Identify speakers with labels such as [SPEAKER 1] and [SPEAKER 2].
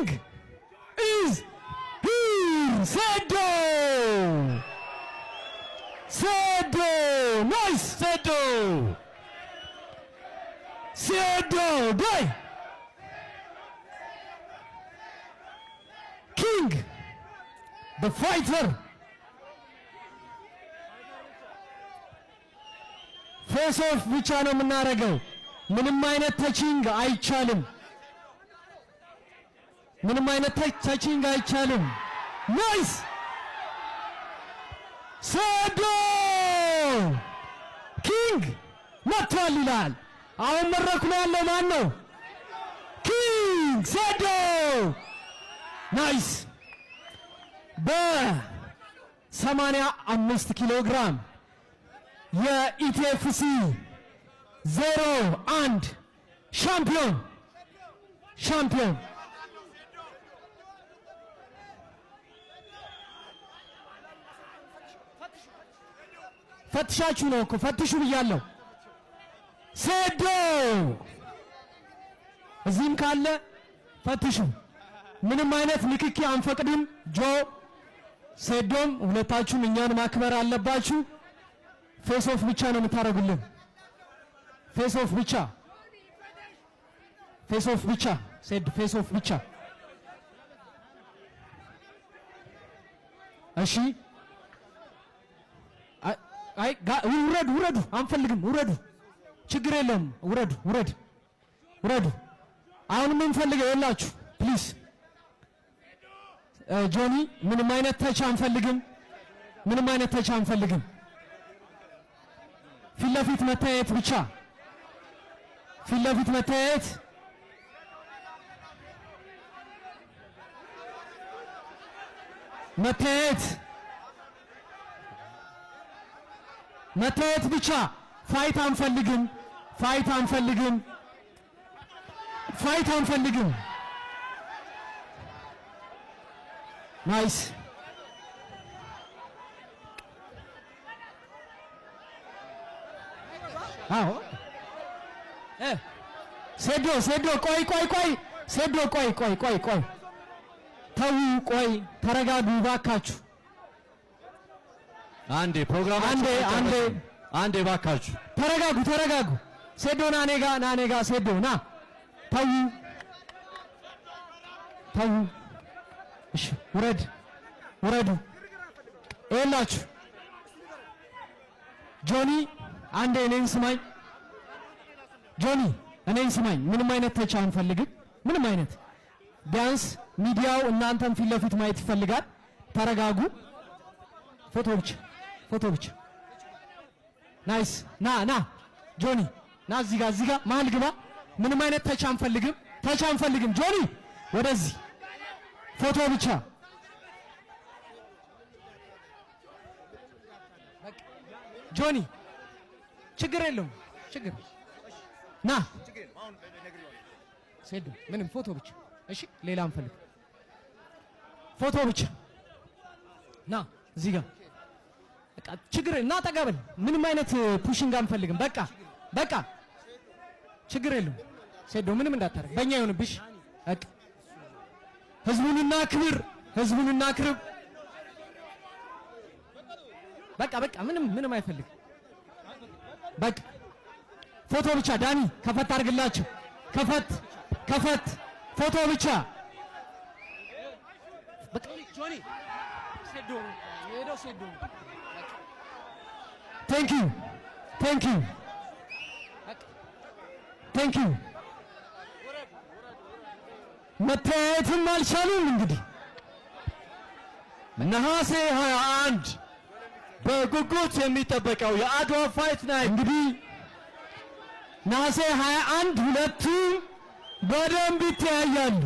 [SPEAKER 1] king is here. Sedo, nice Sedo, boy. King, the fighter. ፌስ ኦፍ ብቻ ነው የምናደርገው። ምንም አይነት ተቺንግ አይቻልም። ምንም አይነት ተቺንግ አይቻልም። ናይስ ሴዶ ኪንግ መጥቷል ይላል። አሁን መድረኩ ላይ ያለው ማን ነው? ኪንግ ሴዶ ናይስ። በ85 ኪሎ ግራም የኢቲኤፍሲ 01 ሻምፒዮን ፈትሻችሁ ነው እኮ ፈትሹ ብያለሁ። ሴዶ እዚህም ካለ ፈትሹ። ምንም አይነት ንክኪ አንፈቅድም። ጆ ሴዶም ሁለታችሁም እኛን ማክበር አለባችሁ። ፌስ ኦፍ ብቻ ነው የምታደርጉልን። ፌስ ኦፍ ብቻ ሴድ ፌስ ኦፍ ብቻ። እሺ አይ ውረዱ፣ አንፈልግም። ውረዱ፣ ችግር የለም። ውረዱ። አሁን ምን ፈልገው የላችሁ ፕሊዝ። ጆኒ ምንም አይነት ተች አንፈልግም። ፊት ለፊት መታየት ብቻ። መታየት ብቻ። ፋይት አንፈልግም። ናይስ አዎ ሴዶ ቆይ ሴዶ ቆይ ተው፣ ቆይ ተረጋጉ ባካችሁ።
[SPEAKER 2] አንዴ ባካችሁ
[SPEAKER 1] ተረጋጉ። ሴዶ ና ኔጋ ሴዶ ና። ተው። እሺ ውረዱ። ይኸውላችሁ ጆኒ አንዴ እኔን ስማኝ። ምንም አይነት ተች አንፈልግም። ምንም አይነት ቢያንስ ሚዲያው እናንተን ፊት ለፊት ማየት ይፈልጋል። ተረጋጉ። ፎቶ ብቻ። ናይስ ና ጆኒ ና እዚህ ጋር መሀል ግባ። ምንም አይነት ተች አንፈልግም። ጆኒ ወደዚህ ፎቶ ብቻ። ጆኒ ችግር የለውም። ና ሴዱ ምንም ፎቶ ብቻ። እሺ ሌላ አንፈልግ። ፎቶ ብቻ ና እዚህ ጋር በቃ ችግር እና ጠጋበል። ምንም አይነት ፑሽንግ አንፈልግም። በቃ ችግር የለውም። ሴዶ ምንም እንዳታረግ በእኛ ይሁንብሽ። በቃ ህዝቡንና ክብር በቃ ምንም አይፈልግ። በቃ ፎቶ ብቻ። ዳኒ ከፈት አድርግላችሁ። ከፈት ፎቶ ብቻ። በቃ ጆኒ ሴዶ ቴንክ ዩ መታየትም አልቻሉም። እንግዲህ
[SPEAKER 2] ነሐሴ 21 በጉጉት የሚጠበቀው የአድዋ ፋይት ናይት
[SPEAKER 1] እንግዲህ ነሐሴ 21 ሁለቱ በደንብ ይተያያሉ።